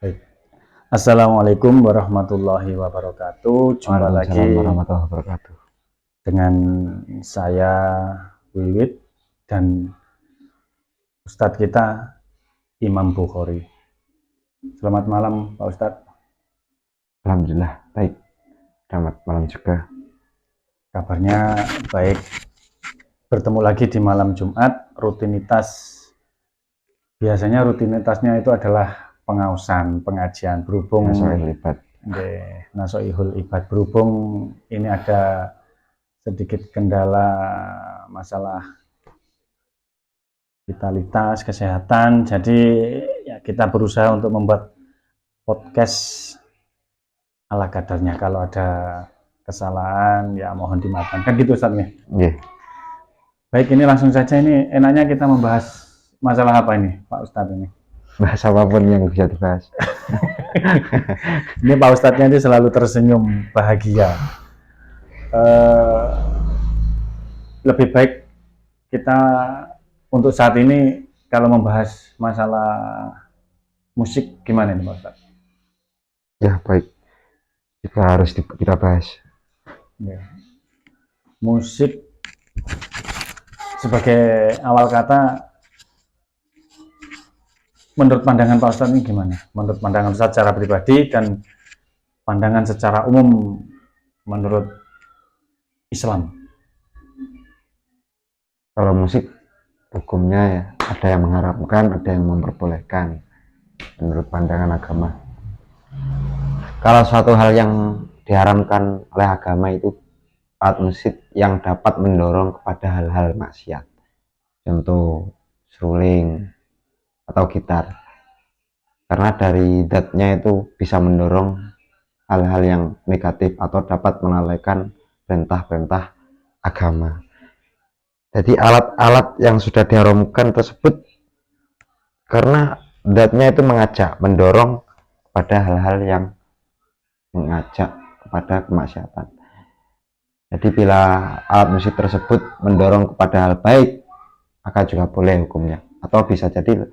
Baik. Assalamualaikum warahmatullahi wabarakatuh. Jumpa lagi Waalaikumsalam warahmatullahi wabarakatuh. dengan saya Wiwit dan Ustadz kita Imam Bukhari. Selamat malam Pak Ustadz. Alhamdulillah baik. Selamat malam juga. Kabarnya baik. Bertemu lagi di malam Jumat. Rutinitasnya itu adalah pengausan, pengajian berhubung Nasoihul Ibad. Berhubung ini ada sedikit kendala masalah vitalitas, kesehatan, jadi ya kita berusaha untuk membuat podcast ala kadarnya. Kalau ada kesalahan ya mohon dimaafkan, kan gitu Ustaz nih. Yeah. Baik, ini langsung saja, ini enaknya kita membahas masalah apa ini Pak Ustadz ini? Bahas apapun yang bisa dibahas. Ini Pak Ustadznya ini selalu tersenyum bahagia. Lebih baik kita untuk saat ini kalau membahas masalah musik gimana nih Pak Ustadz? Ya baik. Kita bahas. Ya. Musik sebagai awal kata, menurut pandangan Pak Ustadz ini gimana? Menurut pandangan Ustadz secara pribadi dan pandangan secara umum menurut Islam. Kalau musik hukumnya ya ada yang mengharamkan, ada yang memperbolehkan menurut pandangan agama. Kalau suatu hal yang diharamkan oleh agama itu alat musik yang dapat mendorong kepada hal-hal maksiat, contoh seruling atau gitar, karena dari zatnya itu bisa mendorong hal-hal yang negatif atau dapat melalaikan perintah-perintah agama. Jadi alat-alat yang sudah diharamkan tersebut karena zatnya itu mengajak, mendorong pada hal-hal yang mengajak kepada kemaksiatan. Jadi bila alat musik tersebut mendorong kepada hal baik, maka juga boleh hukumnya. Atau bisa jadi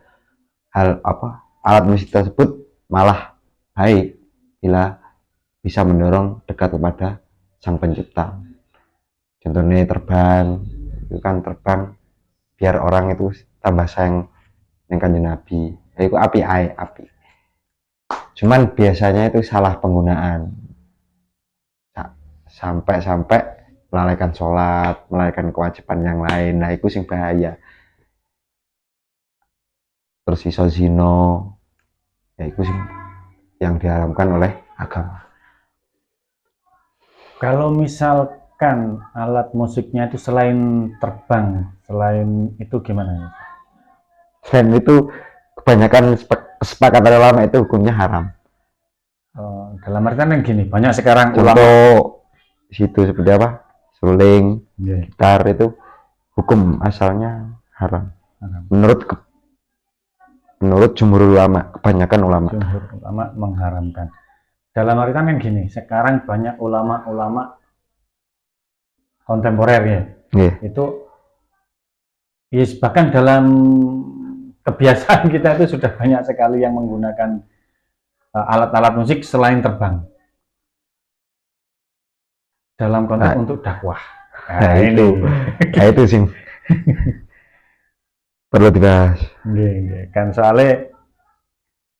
alat musik tersebut malah baik bila bisa mendorong dekat kepada Sang Pencipta. Contohnya terbang, itu kan terbang biar orang itu tambah sayang dengan Kanjeng Nabi. Itu api. Cuman biasanya itu salah penggunaan. Sampai melalaikan sholat, melalaikan kewajiban yang lain. Nah itu sing bahaya. Terus iso zino, ya itu sing yang diharamkan oleh agama. Kalau misalkan alat musiknya itu selain terbang, selain itu gimana? Selain itu kebanyakan kesepakatan ulama itu hukumnya haram. Dalam artian yang gini, banyak sekarang Contoh ulama situ seperti apa? Suling, gitar itu hukum asalnya haram. Menurut jumhur ulama, kebanyakan ulama. Jumhur ulama mengharamkan. Dalam artian yang gini, sekarang banyak ulama-ulama kontemporer ya, itu yes, bahkan dalam kebiasaan kita itu sudah banyak sekali yang menggunakan alat-alat musik selain terbang dalam konteks untuk dakwah. Nah itu sih perlu dibahas. Kan soalnya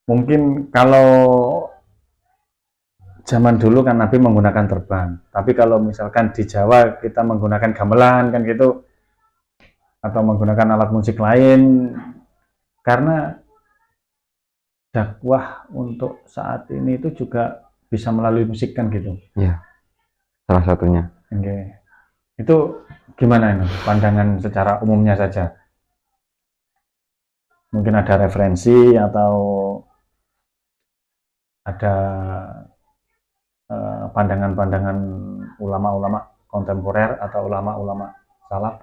mungkin kalau zaman dulu kan Nabi menggunakan terbang, tapi kalau misalkan di Jawa kita menggunakan gamelan kan gitu, atau menggunakan alat musik lain, karena dakwah untuk saat ini itu juga bisa melalui musik kan gitu. Ya, salah satunya. Itu gimana ini pandangan secara umumnya saja? Mungkin ada referensi atau ada pandangan-pandangan ulama-ulama kontemporer atau ulama-ulama salaf.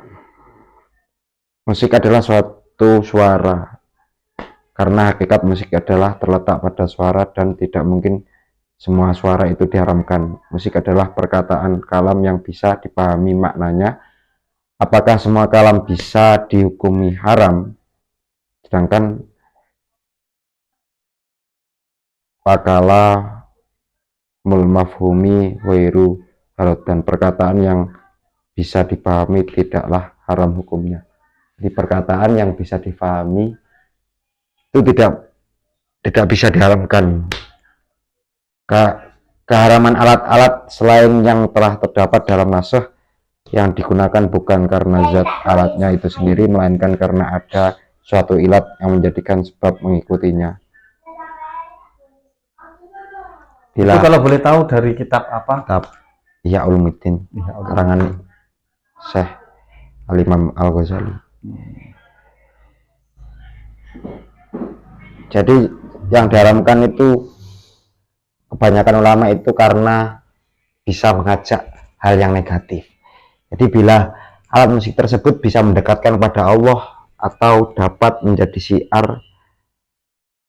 Musik adalah suatu suara, karena hakikat musik adalah terletak pada suara dan tidak mungkin semua suara itu diharamkan. Musik adalah perkataan kalam yang bisa dipahami maknanya. Apakah semua kalam bisa dihukumi haram? Sedangkan fakala mul mafhumi wairu harot, dan perkataan yang bisa dipahami tidaklah haram hukumnya. Jadi perkataan yang bisa dipahami itu tidak bisa diharamkan. Keharaman alat-alat selain yang telah terdapat dalam nasakh yang digunakan bukan karena zat alatnya itu sendiri, melainkan karena ada suatu ilat yang menjadikan sebab mengikutinya. Itu kalau boleh tahu dari kitab apa? Kitab Ihya Ulumuddin, karangan Syekh Al-Imam Al-Ghazali. Jadi yang diharamkan itu kebanyakan ulama itu karena bisa mengajak hal yang negatif. Jadi bila alat musik tersebut bisa mendekatkan kepada Allah atau dapat menjadi syiar,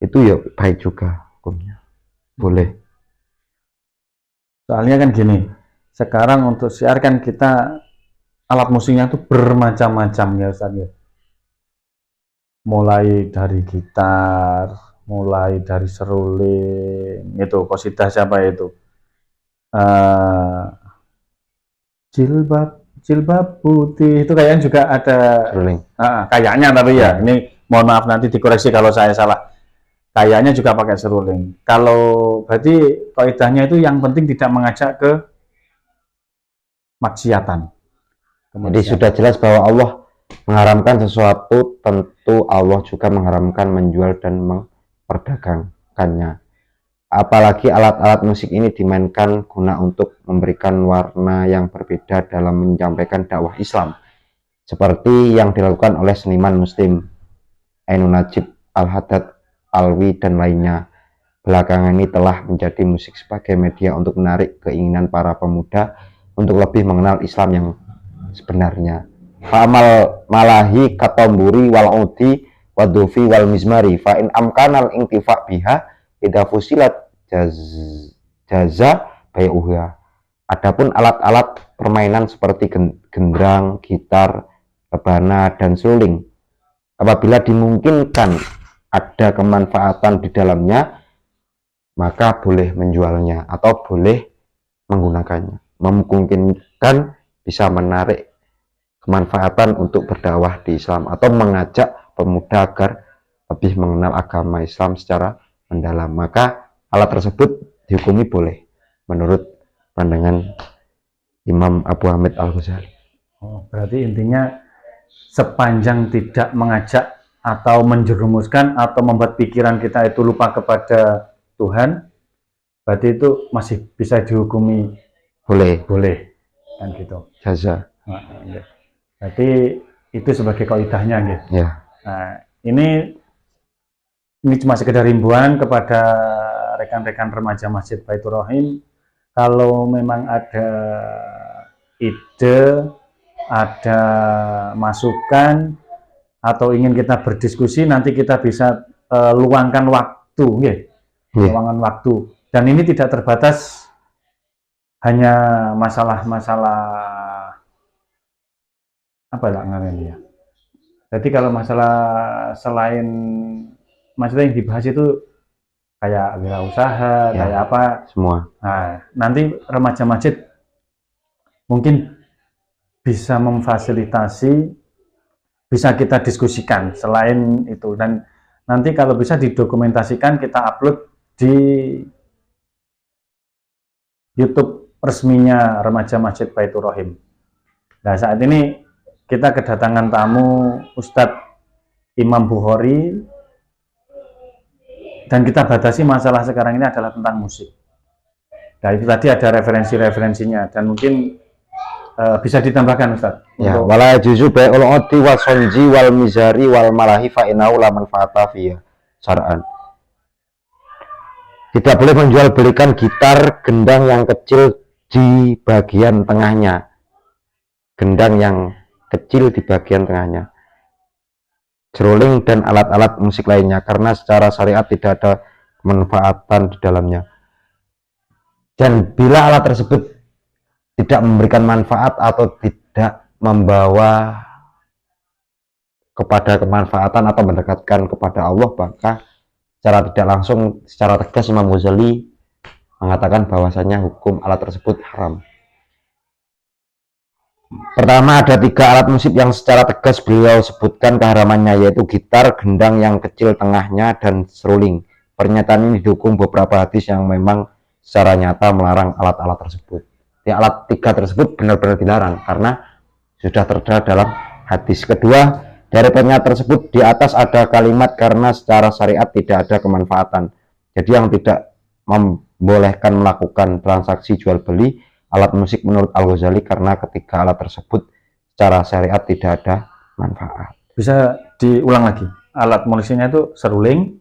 itu ya baik juga hukumnya, boleh. Soalnya kan gini, sekarang untuk syiar kan kita alat musiknya itu bermacam-macam ya Ustaz ya. Mulai dari gitar, mulai dari seruling, itu qasidah siapa itu? Jilbab putih itu kayaknya juga ada Seruling. kayaknya, tapi ya ini mohon maaf nanti dikoreksi kalau saya salah. Kayaknya juga pakai seruling. Kalau berarti kaidahnya itu yang penting tidak mengajak ke maksiatan. Jadi sudah jelas bahwa Allah mengharamkan sesuatu, tentu Allah juga mengharamkan menjual dan memperdagangkannya. Apalagi alat-alat musik ini dimainkan guna untuk memberikan warna yang berbeda dalam menyampaikan dakwah Islam, seperti yang dilakukan oleh seniman muslim Ainun Najib, Al-Haddad Alwi, dan lainnya. Belakangan ini telah menjadi musik sebagai media untuk menarik keinginan para pemuda untuk lebih mengenal Islam yang sebenarnya. Fa'amal malahi katomburi wal udi wadufi wal mizmari fa'in amkanal intifa biha idha fusilat jaza bayuha. Adapun alat-alat permainan seperti gendrang, gitar, rebana, dan seruling, apabila dimungkinkan ada kemanfaatan di dalamnya, maka boleh menjualnya atau boleh menggunakannya. Memungkinkan bisa menarik kemanfaatan untuk berdakwah di Islam atau mengajak pemuda agar lebih mengenal agama Islam secara mendalam, maka alat tersebut dihukumi boleh menurut pandangan Imam Abu Hamid Al-Ghazali. Berarti intinya sepanjang tidak mengajak atau menjerumuskan atau membuat pikiran kita itu lupa kepada Tuhan, berarti itu masih bisa dihukumi boleh kan gitu. Jaza. Berarti itu sebagai kaidahnya gitu. Ya. Nah, ini cuma sekedar himbauan kepada rekan-rekan remaja Masjid Baitur Rahim, kalau memang ada ide, ada masukan, atau ingin kita berdiskusi, nanti kita bisa luangkan waktu, luangkan waktu. Dan ini tidak terbatas hanya masalah-masalah apa lah namanya. Jadi kalau masalah selain maksudnya yang dibahas itu kayak wirausaha, kayak apa semua. Nah, nanti remaja masjid mungkin bisa memfasilitasi, bisa kita diskusikan selain itu, dan nanti kalau bisa didokumentasikan kita upload di YouTube resminya Remaja Masjid Baitur Rahim. Nah, saat ini kita kedatangan tamu Ustadz Imam Bukhari, dan kita batasi masalah sekarang ini adalah tentang musik. Nah, itu tadi ada referensi-referensinya, dan mungkin bisa ditambahkan Ustaz. Ya, wala juzu bai'ul udi wal sonji wal mizari wal malahi fa innahu la manfaata fiha syar'an. Tidak boleh menjual belikan gitar, gendang yang kecil di bagian tengahnya. Gendang yang kecil di bagian tengahnya. Seruling dan alat-alat musik lainnya, karena secara syariat tidak ada kemanfaatan di dalamnya. Dan bila alat tersebut tidak memberikan manfaat atau tidak membawa kepada kemanfaatan atau mendekatkan kepada Allah, maka secara tidak langsung, secara tegas Imam Ghazali mengatakan bahwasanya hukum alat tersebut haram. Pertama, ada 3 alat musik yang secara tegas beliau sebutkan keharamannya, yaitu gitar, gendang yang kecil tengahnya, dan seruling. Pernyataan ini didukung beberapa hadis yang memang secara nyata melarang alat-alat tersebut. Ya, alat 3 tersebut benar-benar dilarang karena sudah tertera dalam hadis. Kedua, dari pernyataan tersebut di atas ada kalimat karena secara syariat tidak ada kemanfaatan. Jadi yang tidak membolehkan melakukan transaksi jual beli alat musik menurut Al-Ghazali karena ketiga alat tersebut secara syariat tidak ada manfaat. Bisa diulang lagi. Alat musiknya itu seruling,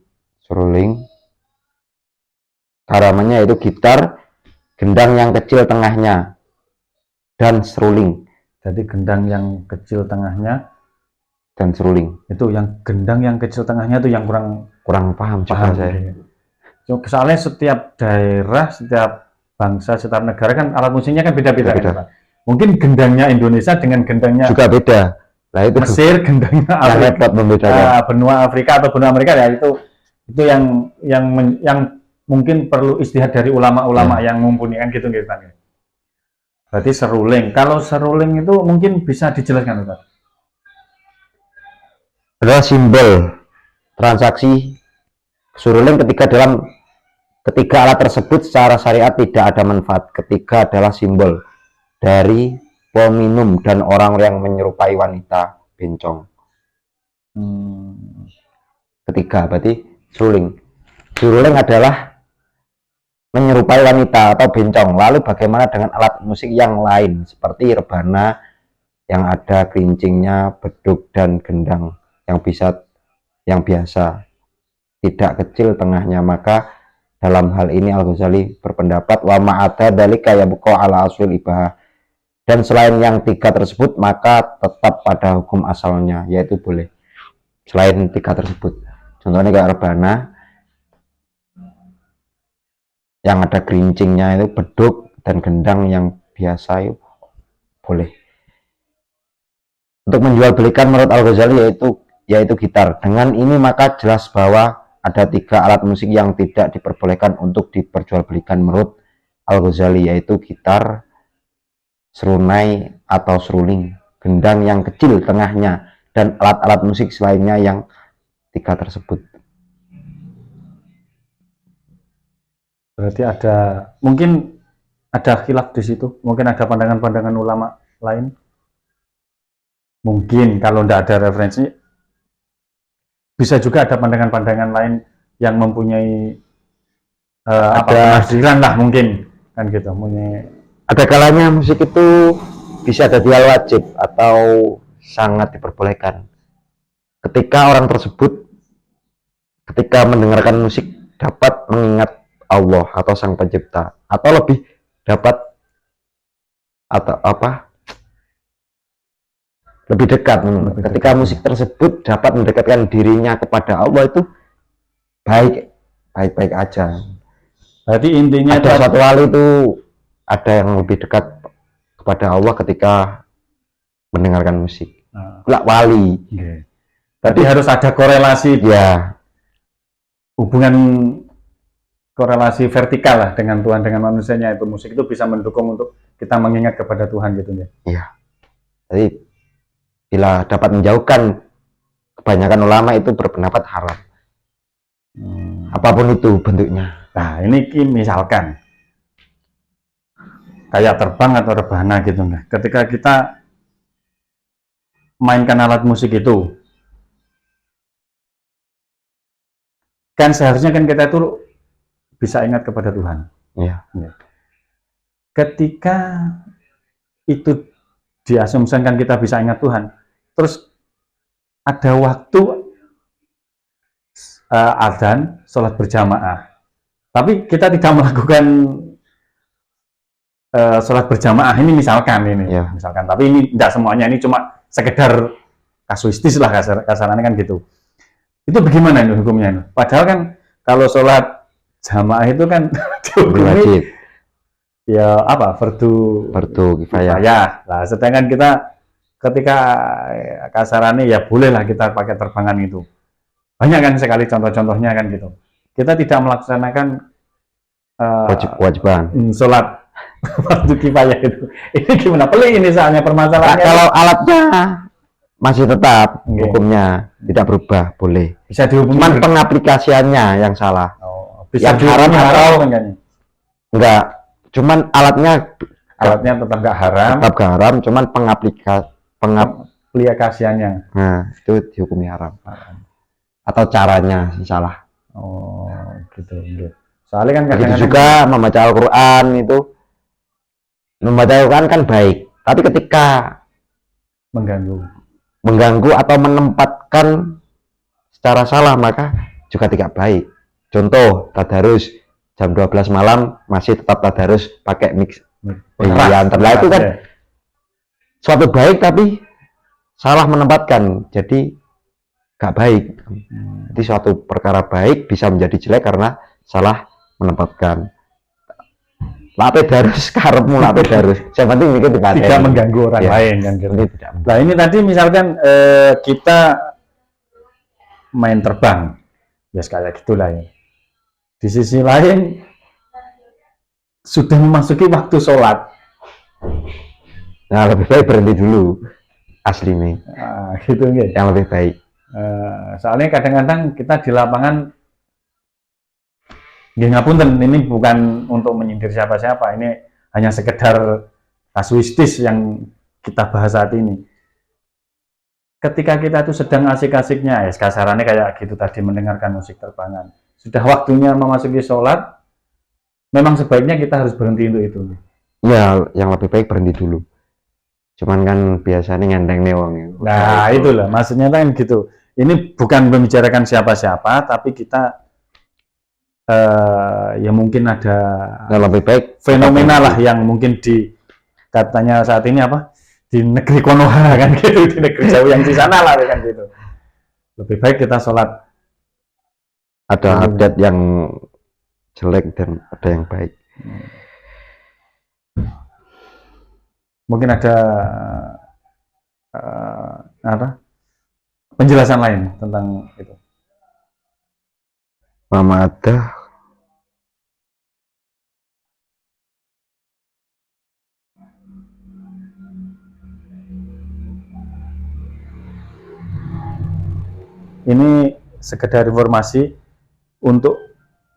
haramannya itu gitar, gendang yang kecil tengahnya, dan seruling. Jadi gendang yang kecil tengahnya Dan seruling. Itu yang gendang yang kecil tengahnya itu yang kurang paham paham saya. Soalnya setiap daerah, setiap bangsa, setiap negara kan alat musiknya kan beda-beda. Kan, mungkin gendangnya Indonesia dengan gendangnya juga beda. Nah, itu Mesir, gendangnya Afrika, benua Afrika atau benua Amerika ya, itu yang mungkin perlu istihad dari ulama-ulama yang mumpuni kan gitu. Berarti seruling. Kalau seruling itu mungkin bisa dijelaskan, Ustaz? Adalah simbol transaksi seruling ketiga alat tersebut secara syariat tidak ada manfaat. Ketiga adalah simbol dari peminum dan orang yang menyerupai wanita bencong. Ketiga berarti seruling. Seruling adalah menyerupai wanita atau bencong. Lalu bagaimana dengan alat musik yang lain seperti rebana yang ada kerincingnya, beduk dan gendang yang biasa tidak kecil tengahnya? Maka dalam hal ini Al-Ghazali berpendapat wa ma'ada dalika yabqa ala asul ibahah, dan selain yang 3 tersebut maka tetap pada hukum asalnya, yaitu boleh selain 3 tersebut. Contohnya kayak rebana yang ada gerincingnya itu, beduk dan gendang yang biasa itu boleh. Untuk menjual belikan menurut Al-Ghazali yaitu gitar. Dengan ini maka jelas bahwa ada 3 alat musik yang tidak diperbolehkan untuk diperjualbelikan menurut Al-Ghazali, yaitu gitar, serunai atau seruling, gendang yang kecil tengahnya, dan alat-alat musik selainnya yang 3 tersebut. Berarti mungkin ada khilaf di situ, mungkin ada pandangan-pandangan ulama lain. Mungkin kalau tidak ada referensi, bisa juga ada pandangan-pandangan lain yang mempunyai penafsiran lah mungkin kan gitu. Ada kalanya musik itu bisa jadi hal wajib atau sangat diperbolehkan. Ketika orang tersebut ketika mendengarkan musik dapat mengingat Allah atau Sang Pencipta, atau lebih dapat lebih dekat. Ketika musik tersebut dapat mendekatkan dirinya kepada Allah, itu baik-baik aja. Berarti intinya ada suatu wali itu ada yang lebih dekat kepada Allah ketika mendengarkan musik. Wali. Berarti harus ada korelasi. Ya. Hubungan korelasi vertikal lah dengan Tuhan, dengan manusianya. Itu musik itu bisa mendukung untuk kita mengingat kepada Tuhan gitu ya. Iya. Jadi bila dapat menjauhkan, kebanyakan ulama itu berpendapat haram. Apapun itu bentuknya. Nah, ini misalkan kayak terbang atau rebana gitu nah. Ketika kita mainkan alat musik itu, kan seharusnya kan kita itu bisa ingat kepada Tuhan. Iya. Ketika itu diasumsikan kita bisa ingat Tuhan, terus ada waktu adzan sholat berjamaah, tapi kita tidak melakukan sholat berjamaah ini misalkan misalkan, tapi ini tidak semuanya, ini cuma sekedar kasuistis lah kasarannya kan gitu. Itu bagaimana ini hukumnya ini? Padahal kan kalau sholat jamaah itu kan dihukumi ya fardu kifayah. Lah sedangkan kita ketika kasarannya ya bolehlah kita pakai terbangan itu. Banyak kan sekali contoh-contohnya kan gitu. kita tidak melaksanakan Kewajiban. sholat fardu kifayah itu. Ini gimana? Pelik ini soalnya Nah, permasalahannya. kalau alatnya masih tetap Oke. hukumnya tidak berubah, boleh. Bisa dihubungi. Cuman pengaplikasiannya yang salah. Bisa yang haram dihubungi atau enggak nih? Enggak, cuman alatnya Alatnya tetap nggak haram. tetap gak haram, cuman Aplikasiannya. nah, itu dihukumi haram. Atau caranya yang salah. Oh, gitu. Soalnya kan Begitu kadang-kadang juga membaca Al-Quran itu, membaca Al-Quran kan baik, tapi ketika mengganggu atau menempatkan secara salah maka juga tidak baik. Contoh, tadarus jam 12 malam masih tetap tadarus pakai mix yang terlalu itu kan suatu baik tapi salah menempatkan, jadi gak baik. Jadi suatu perkara baik bisa menjadi jelek karena salah menempatkan. Lape darus karepmu lape darus. Yang penting itu tidak mengganggu orang ya, lain kan gitu. Tidak. Nah ini tadi misalkan kita main terbang, ya kayak gitulah ya. Di sisi lain sudah memasuki waktu sholat. Nah lebih baik berhenti dulu asli nih. Gitu ya. Yang lebih baik. Soalnya kadang-kadang kita di lapangan, ya ngapunten, ini bukan untuk menyindir siapa-siapa, ini hanya sekedar kasuistis yang kita bahas saat ini. Ketika kita itu sedang asik-asiknya, ya kasarannya kayak gitu tadi, mendengarkan musik terbangan, sudah waktunya memasuki sholat, memang sebaiknya kita harus berhenti untuk itu. Ya, yang lebih baik berhenti dulu. Cuman kan biasanya ngenteng nih wong. Nah, itulah maksudnya kan gitu. Ini bukan membicarakan siapa-siapa, tapi kita ya mungkin ada lebih baik fenomena lah yang mungkin di katanya saat ini apa di negeri Konoha kan gitu, di negeri jauh yang di sana lah kan gitu. Lebih baik kita sholat. Ada adat yang jelek dan ada yang baik. Mungkin ada penjelasan lain tentang itu. Mama ada. Ini sekedar informasi untuk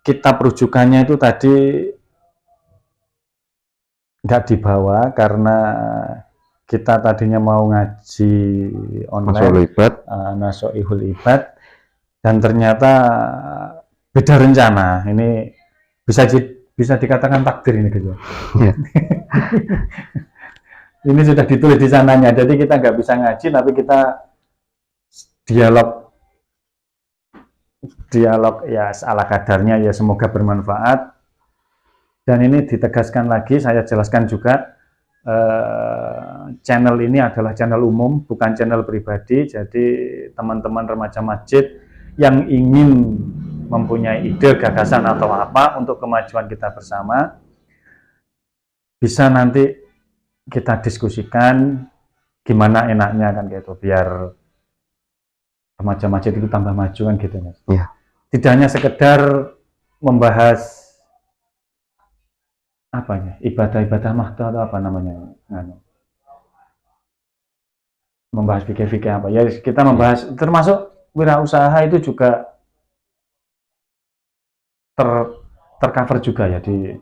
kitab rujukannya itu tadi nggak dibawa karena kita tadinya mau ngaji online Nasoihul Ibad dan ternyata beda rencana. Ini bisa dikatakan takdir ini gitu. Ya. Ini sudah ditulis di sananya, jadi kita nggak bisa ngaji, tapi kita dialog ya ala kadarnya, ya semoga bermanfaat. Dan ini ditegaskan lagi, saya jelaskan juga, channel ini adalah channel umum, bukan channel pribadi. Jadi teman-teman remaja masjid yang ingin mempunyai ide, gagasan atau apa untuk kemajuan kita bersama, bisa nanti kita diskusikan gimana enaknya kan gitu, biar remaja masjid itu tambah maju kan gitu Mas. Ya. Tidak hanya sekedar membahas apa ya, ibadah-ibadah mahdoh atau apa namanya, membahas fikih-fikih apa ya, kita membahas termasuk wirausaha itu juga tercover juga ya, di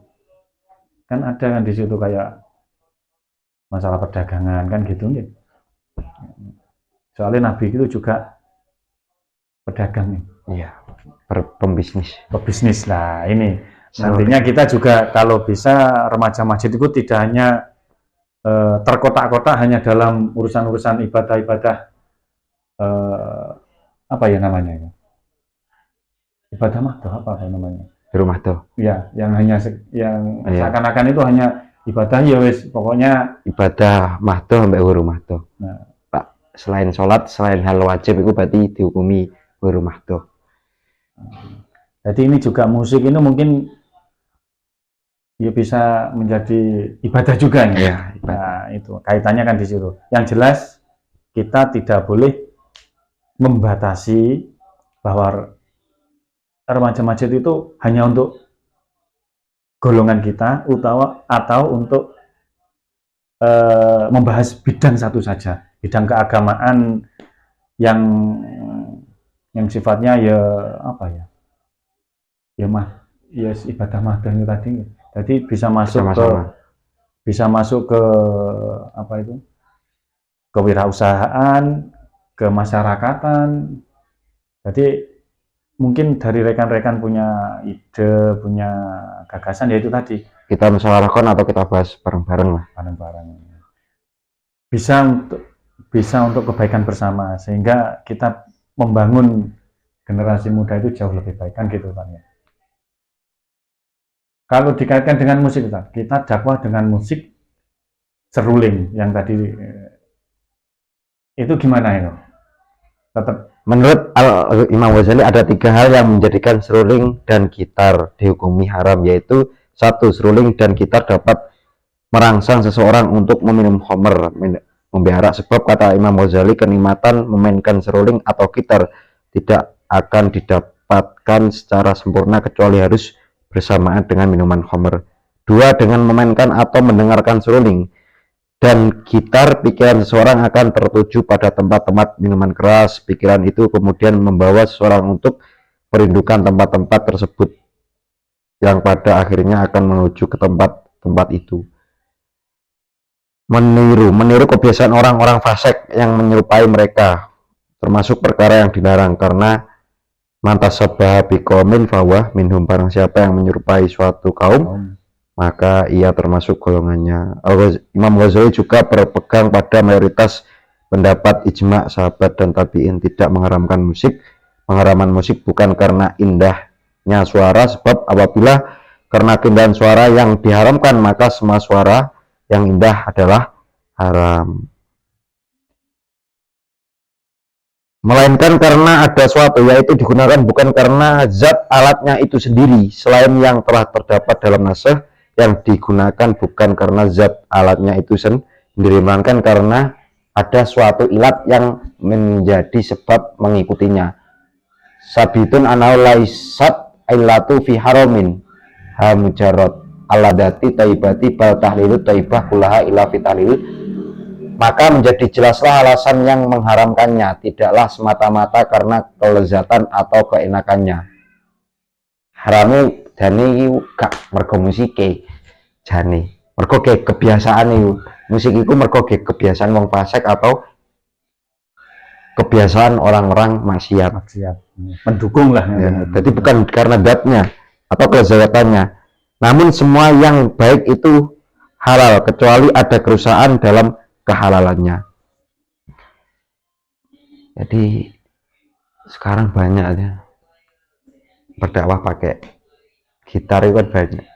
kan ada kan di situ kayak masalah perdagangan kan gitu nih. Soalnya Nabi itu juga pedagang nih. Iya, pebisnis lah ini. Nantinya kita juga kalau bisa remaja masjid itu tidak hanya terkotak-kotak hanya dalam urusan-urusan ibadah-ibadah apa ya namanya, ibadah mahdoh apa namanya, rumah tuh ya, yang hanya yang seakan-akan itu hanya ibadah ya wis, pokoknya ibadah mahdoh sampai rumah tuh. Nah, Pak, selain sholat, selain hal wajib itu berarti dihukumi rumah tuh. Jadi ini juga musik ini mungkin ya bisa menjadi ibadah juga ya. Ya, nah itu kaitannya kan di situ. Yang jelas kita tidak boleh membatasi bahwa remaja masjid itu hanya untuk golongan kita atau untuk membahas bidang satu saja, bidang keagamaan yang sifatnya ya apa ya, ya ibadah magang itu tadi. Jadi bisa masuk Sama-sama. bisa masuk ke apa itu, kewirausahaan, kemasyarakatan. Jadi mungkin dari rekan-rekan punya ide, punya gagasan, yaitu tadi Kita musyawarahkan atau kita bahas bareng-bareng lah. bareng-bareng. Bisa untuk kebaikan bersama, sehingga kita membangun generasi muda itu jauh lebih baik, kan gitu kan ya. Kalau dikaitkan dengan musik, kita dakwah dengan musik seruling yang tadi itu gimana ya? Tetap Menurut Imam Ghazali ada 3 hal yang menjadikan seruling dan gitar dihukumi haram, yaitu 1. Seruling dan gitar dapat merangsang seseorang untuk meminum khamr, membiarak, sebab kata Imam Ghazali kenikmatan memainkan seruling atau gitar tidak akan didapatkan secara sempurna kecuali harus bersamaan dengan minuman khamr. 2. Dengan memainkan atau mendengarkan seruling dan gitar, pikiran seseorang akan tertuju pada tempat-tempat minuman keras. Pikiran itu kemudian membawa seseorang untuk merindukan tempat-tempat tersebut, yang pada akhirnya akan menuju ke tempat-tempat itu. Meniru kebiasaan orang-orang fasik yang menyerupai mereka, termasuk perkara yang dilarang, karena mantasabbaha biqaumin fahuwa minhum, barang siapa yang menyerupai suatu kaum maka ia termasuk golongannya. Imam Ghazali juga berpegang pada mayoritas pendapat ijma sahabat dan tabi'in, tidak mengharamkan musik. Pengharaman musik bukan karena indahnya suara, sebab apabila karena keindahan suara yang diharamkan, maka semua suara yang indah adalah haram. Melainkan karena ada suatu, yaitu digunakan bukan karena zat alatnya itu sendiri, selain yang telah terdapat dalam nasakh yang digunakan bukan karena zat alatnya itu sendiri, melainkan karena ada suatu ilat yang menjadi sebab mengikutinya. Sabitun anau laisat illatu fi haramin ha mujarrad aladati taibati bal tahlilu taibah kulaha ila fi tahlil, maka menjadi jelaslah alasan yang mengharamkannya tidaklah semata-mata karena kelezatan atau keenakannya. Haramu jane gak mergo musike, jane mergo kebiasaan itu musik itu mergo kebiasaan wong fasik atau kebiasaan orang-orang maksiat, mendukung lah ya. Jadi bukan karena zatnya atau kelezatannya, namun semua yang baik itu halal kecuali ada kerusakan dalam kehalalannya. Jadi sekarang banyak ya berdakwah pakai gitar itu kan banyak.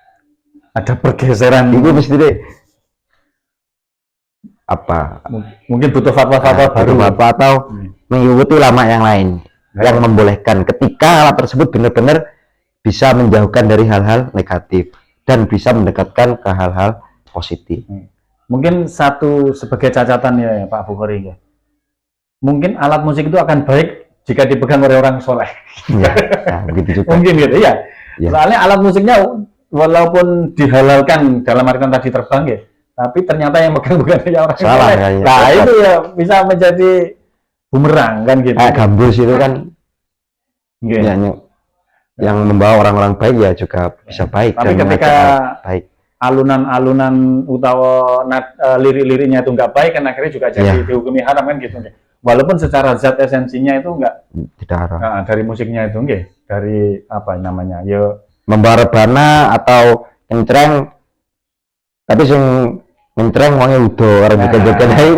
Ada pergeseran Itu mesti deh apa? Mungkin butuh fatwa-fatwa baru atau mengikuti ulama yang lain yang membolehkan ketika alat tersebut benar-benar bisa menjauhkan dari hal-hal negatif dan bisa mendekatkan ke hal-hal positif. Mungkin satu sebagai catatan ya Pak Bukhari ya. Mungkin alat musik itu akan baik jika dipegang oleh orang soleh. Ya, begitu juga. Mungkin gitu ya. Soalnya alat musiknya walaupun dihalalkan dalam artian tadi terbang ya, tapi ternyata yang megang bukan orang salah soleh. Nah itu ya bisa menjadi bumerang kan gitu. Gambus itu kan yang membawa orang-orang baik ya juga bisa baik. Tapi dan ketika baik, alunan utawa lirik-liriknya itu nggak baik, kan akhirnya juga jadi dihukumi haram kan gitu. Walaupun secara zat esensinya itu tidak haram. Dari musiknya itu dari apa namanya ya membawa rebana atau ngencreng, tapi sing ngencreng wongnya udo orang joget-joget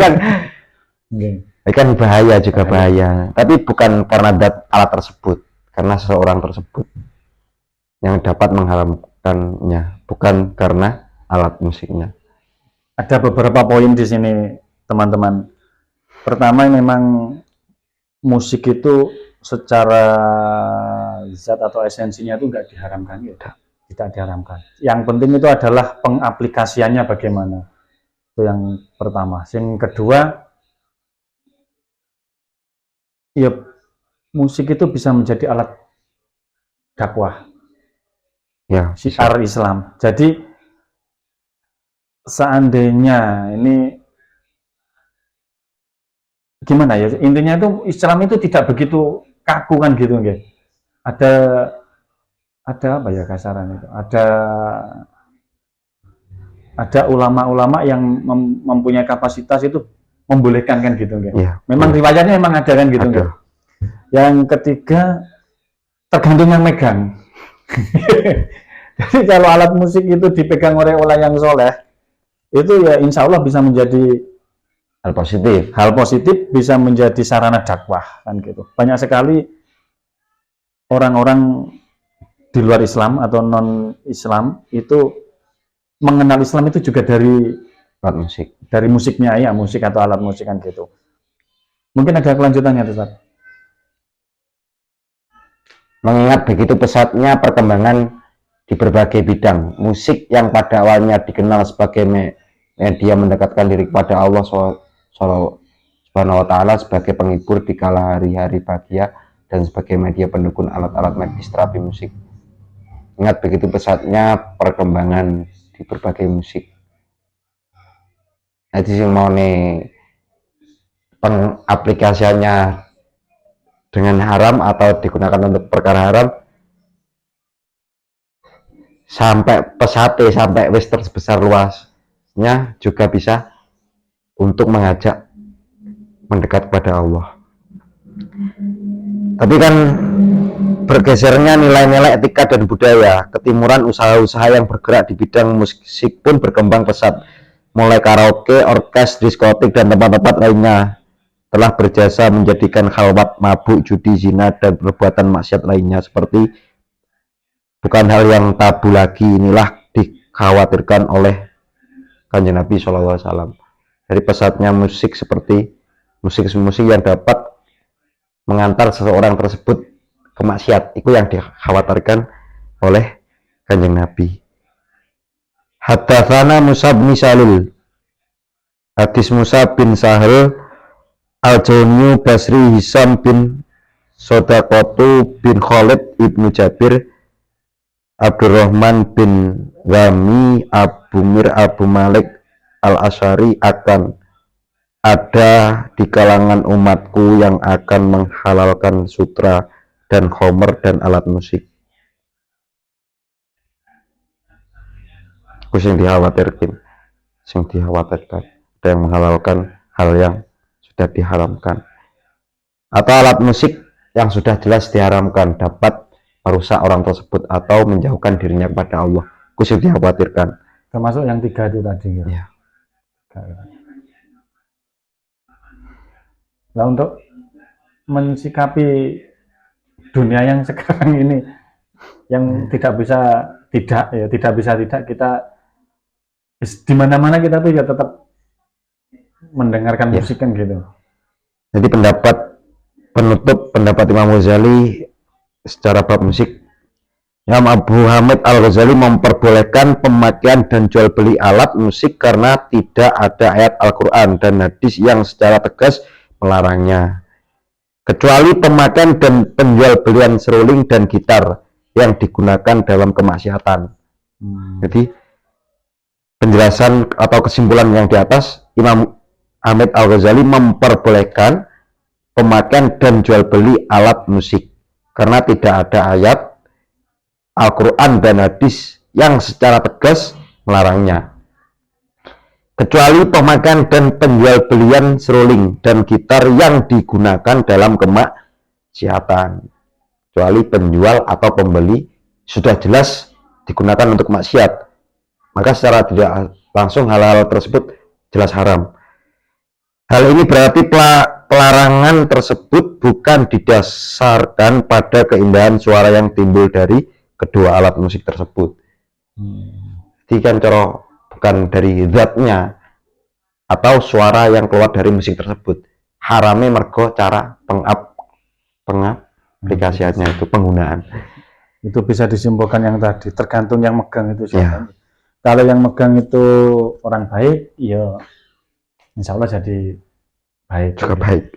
kan bahaya juga bahaya. Tapi bukan karena zat alat tersebut, karena seseorang tersebut yang dapat mengharamkannya, bukan karena alat musiknya. Ada beberapa poin di sini teman-teman. Pertama, memang musik itu secara zat atau esensinya itu nggak diharamkan ya, tidak diharamkan. Yang penting itu adalah pengaplikasiannya bagaimana. Itu yang pertama. Yang kedua, ya musik itu bisa menjadi alat dakwah, Ya, syiar Islam. Jadi seandainya ini gimana ya, intinya itu Islam itu tidak begitu kaku kan gitu nggih. Ada apa ya kasaran itu? Ada ulama-ulama yang mempunyai kapasitas itu membolehkan kan gitu nggih. ya, Memang riwayatnya memang ada kan gitu ada. nggih. Yang ketiga tergantung yang megang. Jadi kalau alat musik itu dipegang oleh orang yang soleh, itu ya insya Allah bisa menjadi hal positif, bisa menjadi sarana dakwah kan gitu. Banyak sekali orang-orang di luar Islam atau non Islam itu mengenal Islam itu juga dari alat musik. Dari musiknya ya, musik atau alat musik kan gitu. Mungkin ada kelanjutannya, Ustaz. Mengingat begitu pesatnya perkembangan di berbagai bidang, musik yang pada awalnya dikenal sebagai media mendekatkan diri kepada Allah Subhanahu wa Ta'ala sebagai penghibur di kala hari-hari bahagia dan sebagai media pendukung alat-alat medis terapi musik. Ingat begitu pesatnya perkembangan di berbagai musik. Jadi sing mau nih pengaplikasiannya dengan haram atau digunakan untuk perkara haram sampai pesate sampai wis terbesar luasnya juga bisa untuk mengajak mendekat kepada Allah. Tapi kan bergesernya nilai-nilai etika dan budaya, ketimuran usaha-usaha yang bergerak di bidang musik pun berkembang pesat, mulai karaoke, orkes, diskotik, dan tempat-tempat lainnya telah berjasa menjadikan khalwat, mabuk, judi, zina, dan perbuatan maksiat lainnya seperti bukan hal yang tabu lagi. Inilah dikhawatirkan oleh Kanjeng Nabi SAW. Dari pesatnya musik seperti musik-musik yang dapat mengantar seseorang tersebut ke maksiat, itu yang dikhawatirkan oleh Kanjeng Nabi. Hadatsana Musa bin Salul, hadis Musa bin Sahal Al-Jauni Basri Hisam bin Sodaqatu bin Khalid ibnu Jabir Abdurrahman bin Wami Abu Mir Abu Malik Al-Asyari akan ada di kalangan umatku yang akan menghalalkan sutra dan khomer dan alat musik. Itu yang dikhawatirkan, ada yang menghalalkan hal yang sudah diharamkan, atau alat musik yang sudah jelas diharamkan dapat merusak orang tersebut atau menjauhkan dirinya kepada Allah. Itu yang dikhawatirkan. Termasuk yang 3 itu tadi. Ya. Nah, untuk mensikapi dunia yang sekarang ini yang tidak bisa tidak kita di mana-mana kita tuh ya tetap mendengarkan musik kan gitu. Jadi penutup pendapat Imam Ghazali secara bab musik, Imam Abu Hamid Al-Ghazali memperbolehkan pemakaian dan jual beli alat musik karena tidak ada ayat Al-Quran dan hadis yang secara tegas melarangnya, kecuali pemakaian dan penjual belian seruling dan gitar yang digunakan dalam kemaksiatan. Jadi penjelasan atau kesimpulan yang di atas, Imam Hamid Al-Ghazali memperbolehkan pemakaian dan jual beli alat musik karena tidak ada ayat Al-Quran dan hadis yang secara tegas melarangnya, kecuali pemakaian dan penjual belian seruling dan gitar yang digunakan dalam kemaksiatan. Kecuali penjual atau pembeli sudah jelas digunakan untuk maksiat, maka secara tidak langsung hal-hal tersebut jelas haram. Hal ini berarti pelarangan tersebut bukan didasarkan pada keindahan suara yang timbul dari kedua alat musik tersebut. Jadi kan bukan dari zatnya atau suara yang keluar dari musik tersebut. Haramnya mergo cara pengaplikasiannya itu, penggunaan. Itu bisa disimpulkan yang tadi, tergantung yang megang itu siapa. Ya. Kalau yang megang itu orang baik, ya insya Allah jadi baik. Juga baik.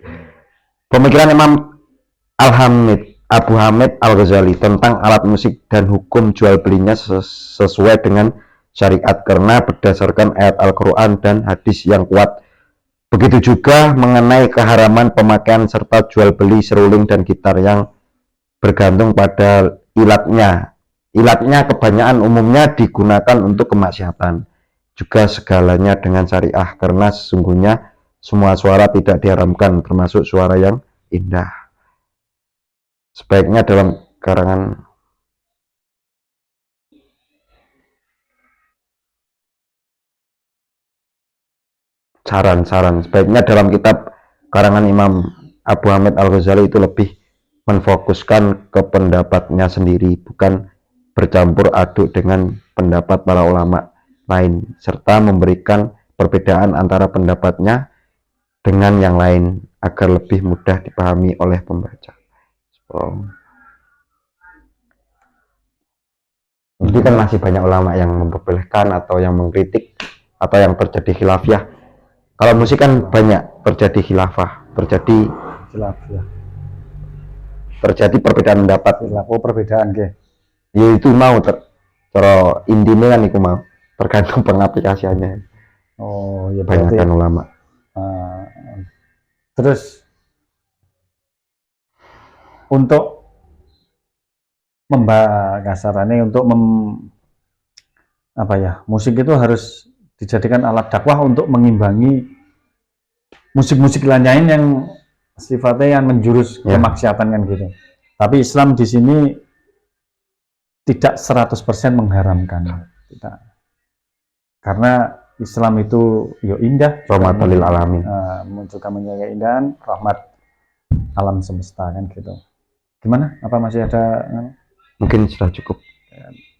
Pemikiran Imam Abu Hamid Al-Ghazali tentang alat musik dan hukum jual belinya sesuai dengan syariat karena berdasarkan ayat Al-Quran dan hadis yang kuat. Begitu juga mengenai keharaman pemakaian serta jual beli seruling dan gitar yang bergantung pada ilatnya. Ilatnya kebanyakan umumnya digunakan untuk kemaksiatan. Juga segalanya dengan syariah karena sesungguhnya semua suara tidak diharamkan termasuk suara yang indah. Sebaiknya dalam karangan saran-saran sebaiknya dalam kitab karangan Imam Abu Hamid Al-Ghazali itu lebih menfokuskan ke pendapatnya sendiri, bukan bercampur aduk dengan pendapat para ulama lain, serta memberikan perbedaan antara pendapatnya dengan yang lain agar lebih mudah dipahami oleh pembaca. Jadi kan masih banyak ulama yang memperbolehkan atau yang mengkritik atau yang terjadi khilafiyah. Kalau musik kan banyak terjadi khilafah, terjadi perbedaan pendapat. Perbedaan ke? Ya itu mau cara intinya kan itu mau tergantung pengaplikasiannya. Oh ya banyak kan ulama. Terus untuk kasarannya untuk musik itu harus dijadikan alat dakwah untuk mengimbangi musik-musik lain yang sifatnya yang menjurus kemaksiatan kan gitu. Tapi Islam di sini tidak 100% mengharamkan, tidak. Karena Islam itu indah, rahmatan lil alamin. Juga menjaga keindahan, rahmat alam semesta kan gitu. Gimana? Apa masih ada? Mungkin sudah cukup.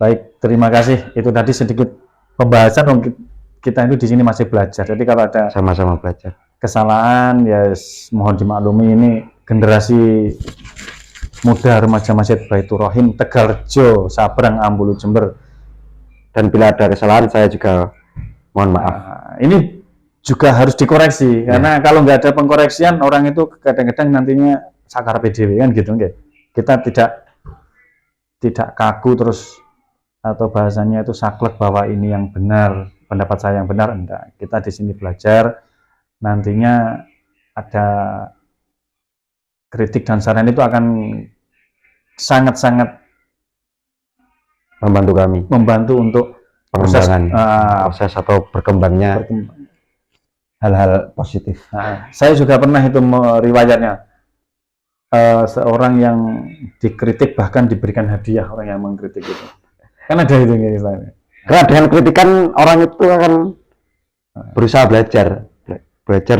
Baik, terima kasih. Itu tadi sedikit pembahasan. Kita itu di sini masih belajar. Jadi kalau ada sama-sama belajar kesalahan, ya mohon dimaklumi. Ini generasi muda remaja Masjid Baitur Rahim Tegalrejo, Sabrang, Ambulu, Jember. Dan bila ada kesalahan saya juga mohon maaf. Ini juga harus dikoreksi karena kalau nggak ada pengkoreksian orang itu kadang-kadang nantinya sakar PDW kan gitu, nggak? Kita tidak kaku terus atau bahasanya itu saklek bahwa ini yang benar, pendapat saya yang benar, enggak. Kita di sini belajar, nantinya ada kritik dan saran itu akan sangat-sangat membantu untuk proses atau berkembangnya hal-hal positif. Saya juga pernah itu riwayatnya seorang yang dikritik bahkan diberikan hadiah orang yang mengkritik itu. Kan ada itu istilahnya. Karena dengan kritikan orang itu akan berusaha belajar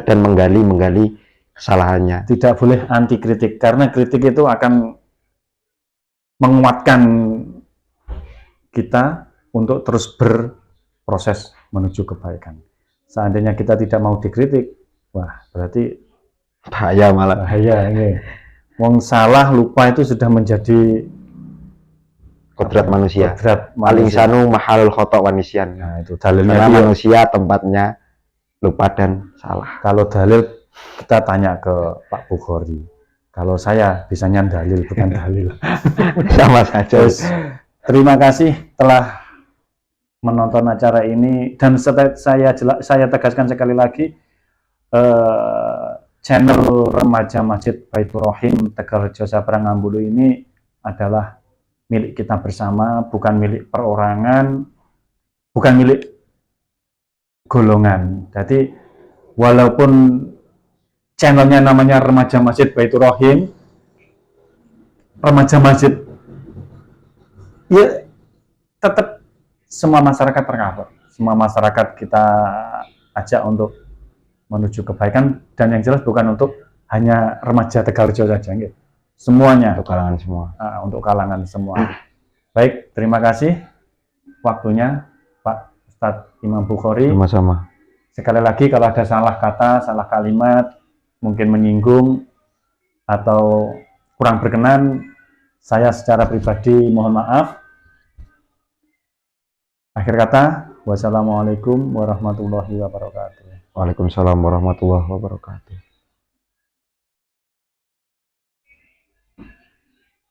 dan menggali kesalahannya. Tidak boleh anti kritik karena kritik itu akan menguatkan kita untuk terus berproses menuju kebaikan. Seandainya kita tidak mau dikritik, wah berarti bahaya malah. Bahaya ini. Wong salah lupa itu sudah menjadi kodrat manusia. Al-insanu mahalul khata' wa nisyan. Nah, itu dalilnya karena manusia tempatnya lupa dan salah. Kalau dalil kita tanya ke Pak Bukhari. Kalau saya bisanya dalil bukan dalil. Sama saja. Terima kasih telah menonton acara ini dan saya tegaskan sekali lagi channel Remaja Masjid Baitur Rahim Tegalrejo Sabrang Ambulu ini adalah milik kita bersama, bukan milik perorangan, bukan milik golongan. Jadi walaupun channelnya namanya Remaja Masjid Baitur Rahim, Remaja Masjid, ya tetap semua masyarakat tercover. Semua masyarakat kita ajak untuk menuju kebaikan dan yang jelas bukan untuk hanya remaja Tegalrejo saja, gitu. Semuanya. Untuk kalangan semua. Untuk kalangan semua. Baik, terima kasih waktunya Pak Ustadz Imam Bukhari. Sama-sama. Sekali lagi kalau ada salah kata, salah kalimat, mungkin menyinggung atau kurang berkenan, saya secara pribadi mohon maaf. Akhir kata, wassalamualaikum warahmatullahi wabarakatuh. Waalaikumsalam warahmatullahi wabarakatuh.